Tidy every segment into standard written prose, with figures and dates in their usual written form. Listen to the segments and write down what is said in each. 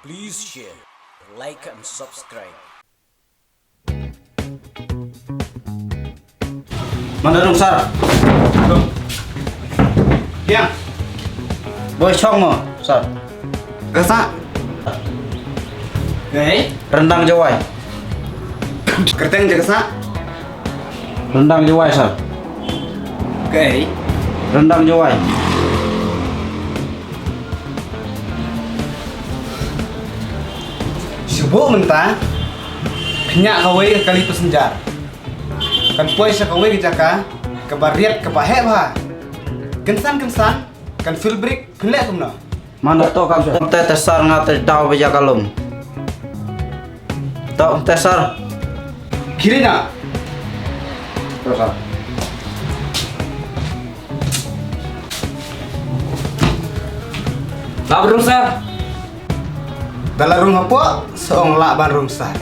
Please share, like and subscribe. Mana dong Sar? Yang Boy Chong mo Sar. Gasa Rendang Jawai. Kerteng jagasa Rendang Jawai Sar. Rendang Jawai. Subuh mentah Kenyak kawai kali pesenjar Kan puai sakawai ke jaka Kebariat kebahe bah Kensan Kan feel break Pelek kumna Mana to kang teh Sar ngate daw beja kalum. To teh Sar. Kiri na To Sar. Labrung Sar. Dalarung apa Seong lak ban sar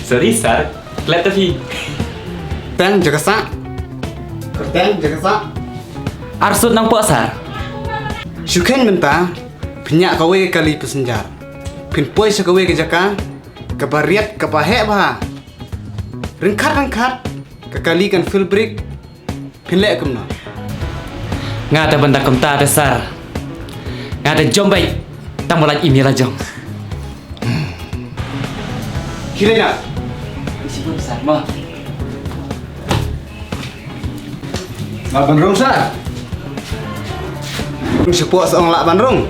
Sorry Sar. Let tapi. Teng jagasa Kerteng jagasa Arsut nang pok Sar. Syuken mentah Kenyak kawai kali pesenjar Pin puai sakawai ke jaka Kebariat kebahe bah Rengkat Kekali kan feel break Pelek kumna Ngata benda kemta ada Sar. Ngata jom baik. Tang mulai email lah jom. Kiri na Isi pun Sar mah. Malban rong Sar. Sepuk seong lak ban rung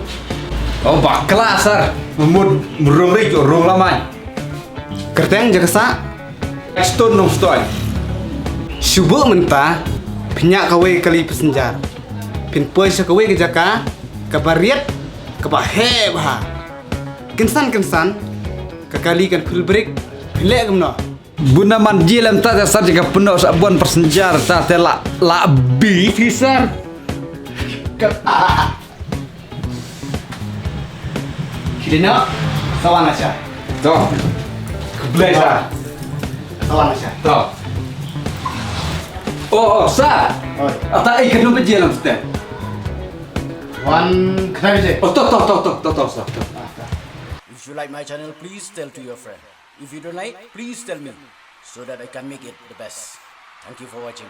Oh bakla Sar. Mumud murung rik rong lamai. Kerteng jagasa Stone nong stone. Subuh mentah Penyak kawai kali pesenjar Pin puai sakawai ke jaka Kebariat Kebahe bah Kensan Kekali kan full break Pelek kumna Buna manji lam ta Sar jika penuh sabun persenjar ta tela la beef Sar. Kiri na Sawan asya To. Keblai Sar. Sawan asya To. Oh Sar. Oi Ata ikan nu beji lam teh. Wan kenapa je Oh to Sar. If you like my channel, please tell to your friend. If you don't like, please tell me so that I can make it the best. Thank you for watching.